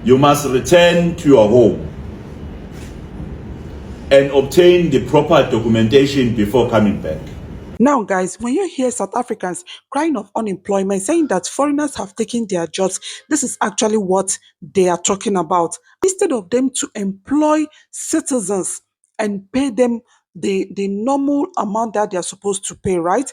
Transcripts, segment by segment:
you must return to your home and obtain the proper documentation before coming back. Now, guys, when you hear South Africans crying of unemployment, saying that foreigners have taken their jobs, this is actually what they are talking about. Instead of them to employ citizens and pay them the normal amount that they are supposed to pay, right?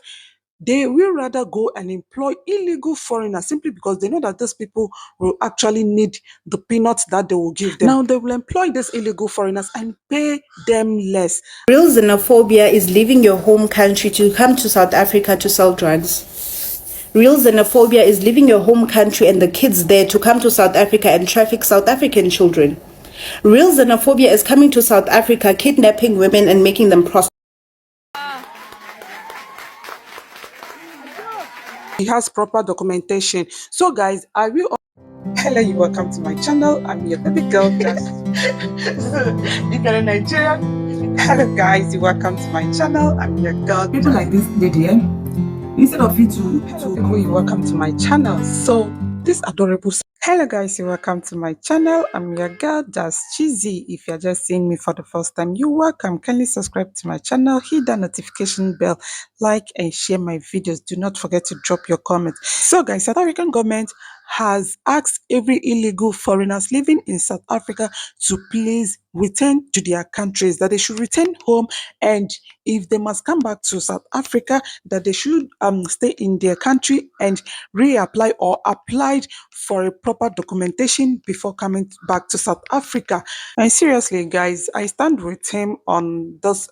They will rather go and employ illegal foreigners simply because they know that these people will actually need the peanuts that they will give them. Now, they will employ these illegal foreigners and pay them less. Real xenophobia is leaving your home country to come to South Africa to sell drugs. Real xenophobia is leaving your home country and the kids there to come to South Africa and traffic South African children. Real xenophobia is coming to South Africa, kidnapping women and making them prostitutes. He has proper documentation. So, guys, I will. Hello, you welcome to my channel. I'm your baby girl. If you're a Nigerian, hello guys, you welcome to my channel. I'm your girl. People like this lady, instead of you to you welcome to my channel. So this adorable. Hello guys, you welcome to my channel. I'm your girl, Just Cheesy. If you're just seeing me for the first time, you're welcome. Kindly subscribe to my channel, hit the notification bell, like and share my videos. Do not forget to drop your comments. So guys, South African government has asked every illegal foreigners living in South Africa to please return to their countries, that they should return home, and if they must come back to South Africa, that they should stay in their country and reapply or applied for a proper documentation before coming back to South Africa. And seriously, guys, I stand with him on this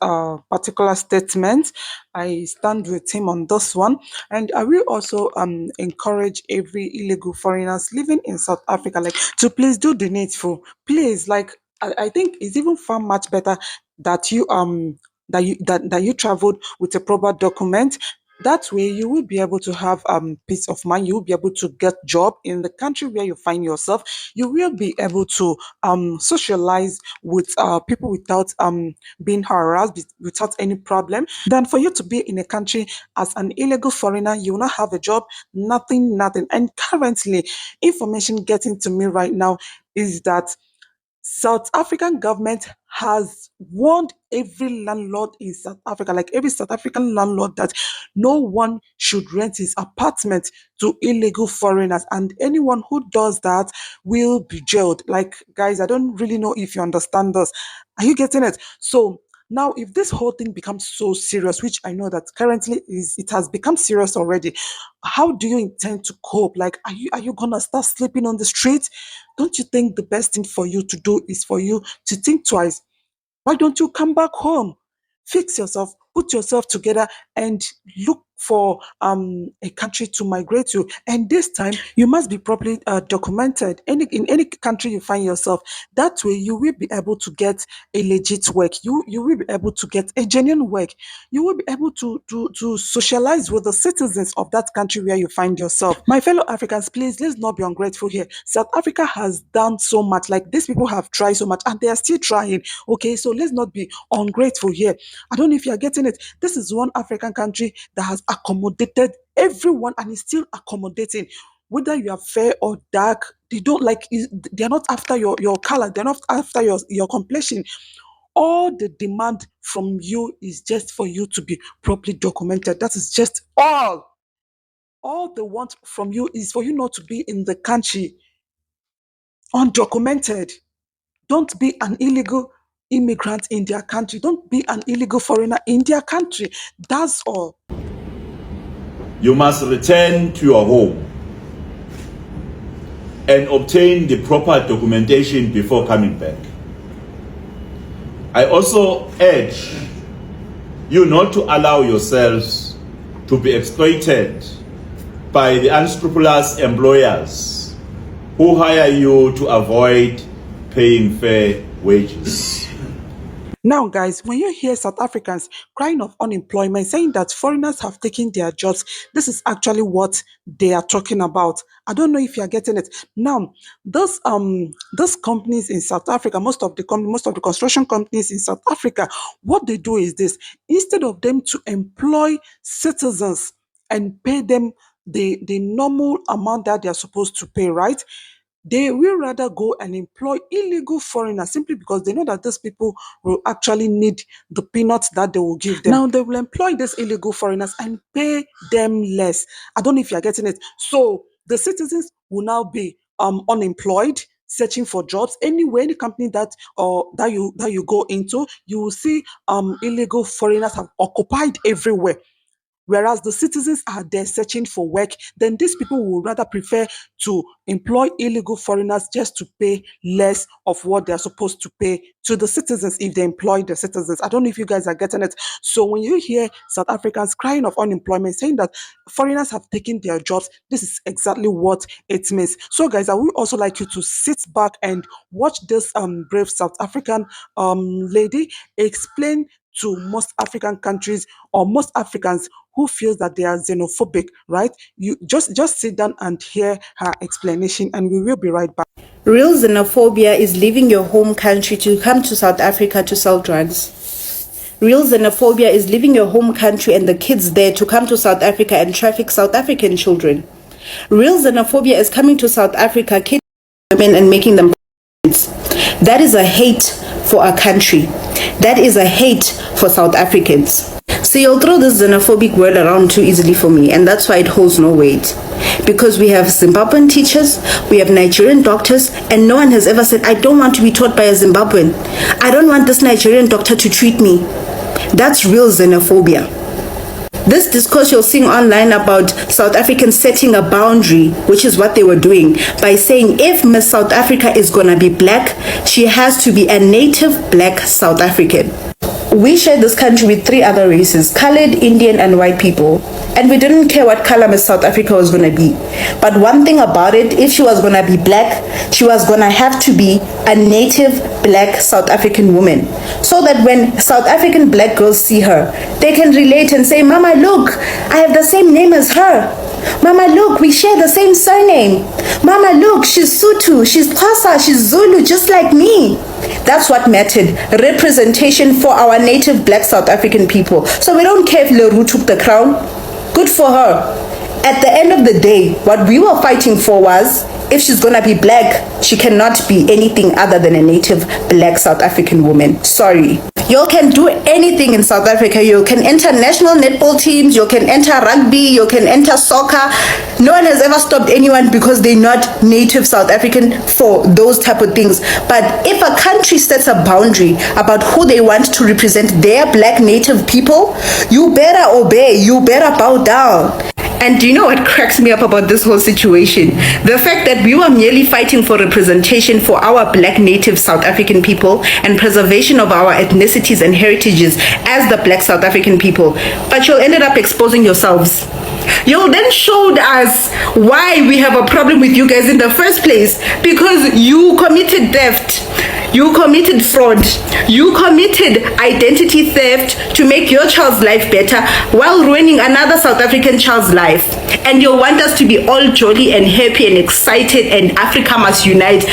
particular statement. I stand with him on this one, and I will also encourage every illegal foreigners living in South Africa, like, to please do the needful. Please, like, I think it's even far much better that you traveled with a proper document. That way you will be able to have peace of mind. You will be able to get job in the country where you find yourself. You will be able to socialize with people without being harassed, without any problem. Than for you to be in a country as an illegal foreigner, you will not have a job, nothing. And currently, information getting to me right now is that South African government has warned every landlord in South Africa, like every South African landlord, that no one should rent his apartment to illegal foreigners, and anyone who does that will be jailed. Like, guys, I don't really know if you understand this. Are you getting it? So now, if this whole thing becomes so serious, which I know that currently it has become serious already, how do you intend to cope? Like, are you gonna start sleeping on the street? Don't you think the best thing for you to do is for you to think twice? Why don't you come back home? Fix yourself, put yourself together, and look for a country to migrate to. And this time, you must be properly documented in any country you find yourself. That way, you will be able to get a legit work. You will be able to get a genuine work. You will be able to socialize with the citizens of that country where you find yourself. My fellow Africans, please, let's not be ungrateful here. South Africa has done so much. Like, these people have tried so much, and they are still trying. Okay, so let's not be ungrateful here. I don't know if you are getting it. This is one African country that has accommodated everyone and is still accommodating. Whether you are fair or dark, they don't like. They're not after your color. They're not after your complexion. All the demand from you is just for you to be properly documented. That is just all. All they want from you is for you not to be in the country undocumented. Don't be an illegal immigrant in their country. Don't be an illegal foreigner in their country. That's all. You must return to your home and obtain the proper documentation before coming back. I also urge you not to allow yourselves to be exploited by the unscrupulous employers who hire you to avoid paying fair wages. Now, guys, when you hear South Africans crying of unemployment, saying that foreigners have taken their jobs, this is actually what they are talking about. I don't know if you are getting it. Now, those companies in South Africa, most of the construction companies in South Africa, what they do is this: instead of them to employ citizens and pay them the normal amount that they are supposed to pay, right? they will rather go and employ illegal foreigners simply because they know that these people will actually need the peanuts that they will give them. Now they will employ these illegal foreigners and pay them less. I don't know if you're getting it. So the citizens will now be unemployed, searching for jobs anywhere, any company that you go into, you will see illegal foreigners have occupied everywhere. Whereas the citizens are there searching for work, then these people will rather prefer to employ illegal foreigners just to pay less of what they're supposed to pay to the citizens if they employ the citizens. I don't know if you guys are getting it. So when you hear South Africans crying of unemployment, saying that foreigners have taken their jobs, this is exactly what it means. So guys, I would also like you to sit back and watch this brave South African lady explain to most African countries or most Africans who feels that they are xenophobic, right? You just sit down and hear her explanation, and we will be right back. Real xenophobia is leaving your home country to come to South Africa to sell drugs. Real xenophobia is leaving your home country and the kids there to come to South Africa and traffic South African children. Real xenophobia is coming to South Africa, kidnapping women and making them pregnant. That is a hate for our country. That is a hate for South Africans. So you'll throw this xenophobic word around too easily for me, and that's why it holds no weight. Because we have Zimbabwean teachers, we have Nigerian doctors, and no one has ever said, I don't want to be taught by a Zimbabwean. I don't want this Nigerian doctor to treat me. That's real xenophobia. This discourse you're seeing online about South Africans setting a boundary, which is what they were doing, by saying if Miss South Africa is gonna be black, she has to be a native black South African. We share this country with 3 other races, colored, Indian, and white people. And we didn't care what color Miss South Africa was going to be. But one thing about it, if she was going to be black, she was going to have to be a native black South African woman. So that when South African black girls see her, they can relate and say, Mama, look, I have the same name as her. Mama, look, we share the same surname. Mama, look, she's Sotho, she's Xhosa, she's Zulu, just like me. That's what mattered. Representation for our native black South African people. So we don't care if Leroux took the crown. Good for her. At the end of the day, what we were fighting for was, if she's gonna be black, she cannot be anything other than a native black South African woman. Sorry. You can do anything in South Africa. You can enter national netball teams, you can enter rugby, you can enter soccer. No one has ever stopped anyone because they're not native South African for those type of things. But if a country sets a boundary about who they want to represent their black native people, you better obey, you better bow down. And do you know what cracks me up about this whole situation? The fact that we were merely fighting for representation for our black native South African people and preservation of our ethnicities and heritages as the black South African people, but you ended up exposing yourselves. You then showed us why we have a problem with you guys in the first place, because you committed theft. You committed fraud. You committed identity theft to make your child's life better while ruining another South African child's life. And you want us to be all jolly and happy and excited and Africa must unite.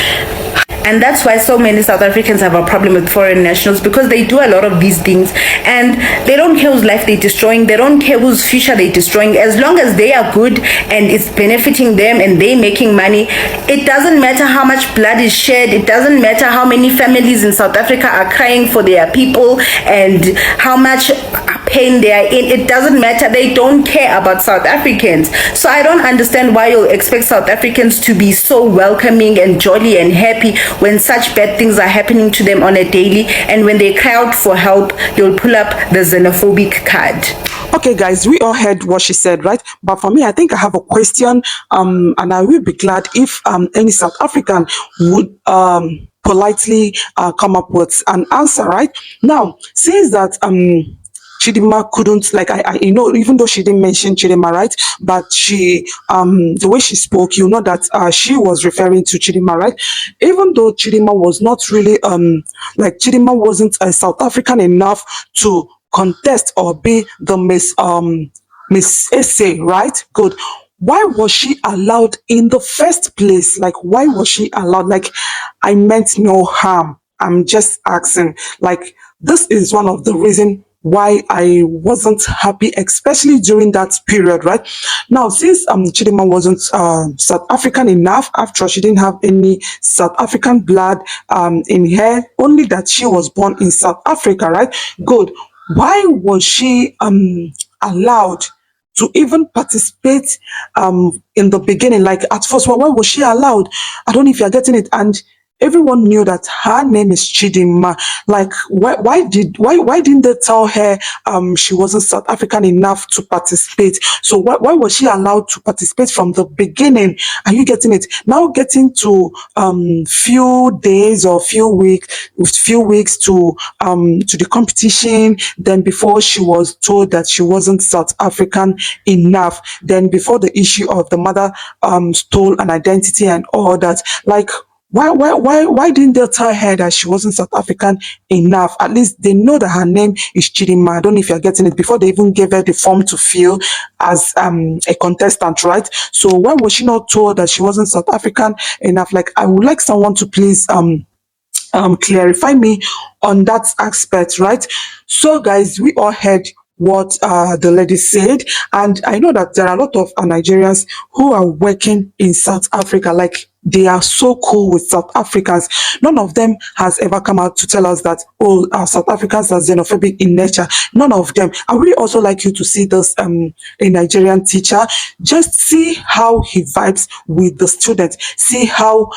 And that's why so many South Africans have a problem with foreign nationals, because they do a lot of these things and they don't care whose life they're destroying. They don't care whose future they're destroying. As long as they are good and it's benefiting them and they're making money, it doesn't matter how much blood is shed. It doesn't matter how many families in South Africa are crying for their people and how much pain they are in. It doesn't matter. They don't care about South Africans. So I don't understand why you'll expect South Africans to be so welcoming and jolly and happy when such bad things are happening to them on a daily, and when they cry out for help, you'll pull up the xenophobic card. Okay, guys, we all heard what she said, right? But for me, I think I have a question, and I will be glad if any South African would politely come up with an answer, right? Now, since that Chidima couldn't, like, I you know, even though she didn't mention Chidima, right? But she, the way she spoke, you know that she was referring to Chidima, right? Even though Chidima was not really, like, Chidima wasn't South African enough to contest or be the Miss Essay, right? Good. Why was she allowed in the first place? Like, why was she allowed? Like, I meant no harm. I'm just asking. Like, this is one of the reasons why I wasn't happy, especially during that period, right? Now, since Chidinma wasn't South African enough, after all, she didn't have any South African blood in her, only that she was born in South Africa, right? Good. Why was she allowed to even participate in the beginning? Like at first, why was she allowed? I don't know if you're getting it. And everyone knew that her name is Chidinma. Like, why didn't they tell her she wasn't South African enough to participate? So why was she allowed to participate from the beginning? Are you getting it? Now getting to few days or few weeks to the competition. Then before she was told that she wasn't South African enough. Then before the issue of the mother stole an identity and all that. Like, why didn't they tell her that she wasn't South African enough? At least they know that her name is Chidinma. I don't know if you're getting it, before they even gave her the form to fill as a contestant, right? So why was she not told that she wasn't South African enough? Like, I would like someone to please clarify me on that aspect, right? So guys, we all heard what the lady said, and I know that there are a lot of Nigerians who are working in South Africa. Like, they are so cool with South Africans. None of them has ever come out to tell us that, oh, South Africans are xenophobic in nature. None of them. I really also like you to see this a Nigerian teacher. Just see how he vibes with the students. See how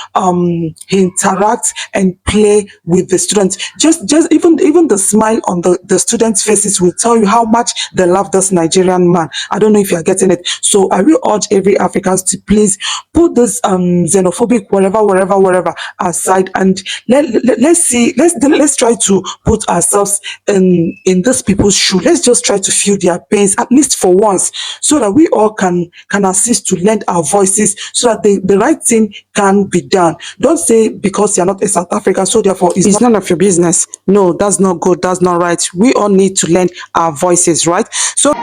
he interacts and play with the students. Just even the smile on the students' faces will tell you how much they love this Nigerian man. I don't know if you're getting it. So I will urge every Africans to please put this xenophobic whatever aside, and let's try to put ourselves in these people's shoe. Let's just try to feel their pains, at least for once, so that we all can assist to lend our voices, so that the right thing can be done. Don't say because you're not a South African, so therefore it's none of your business. No, that's not good, that's not right. We all need to lend our voices, right? So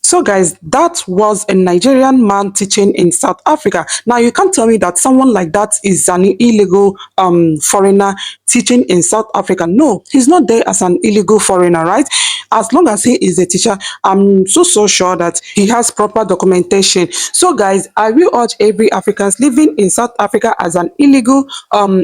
So guys, that was a Nigerian man teaching in South Africa. Now you can't tell me that someone like that is an illegal foreigner teaching in South Africa. No, he's not there as an illegal foreigner, right? As long as he is a teacher, I'm so sure that he has proper documentation. So guys, I will urge every Africans living in South Africa as an illegal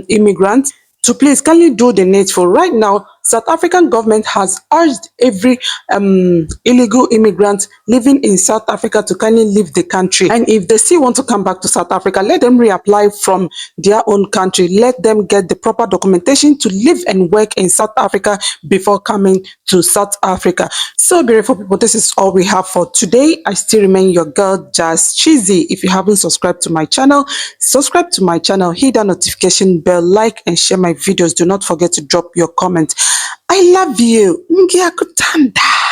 immigrant to please kindly do the needful. Right now, South African government has urged every illegal immigrant living in South Africa to kindly leave the country. And if they still want to come back to South Africa, let them reapply from their own country. Let them get the proper documentation to live and work in South Africa before coming to South Africa. So beautiful people, this is all we have for today. I still remain your girl, Just Cheesy. If you haven't subscribed to my channel, subscribe to my channel, hit that notification bell, like and share my videos. Do not forget to drop your comment. I love you. Ngiyakuthanda.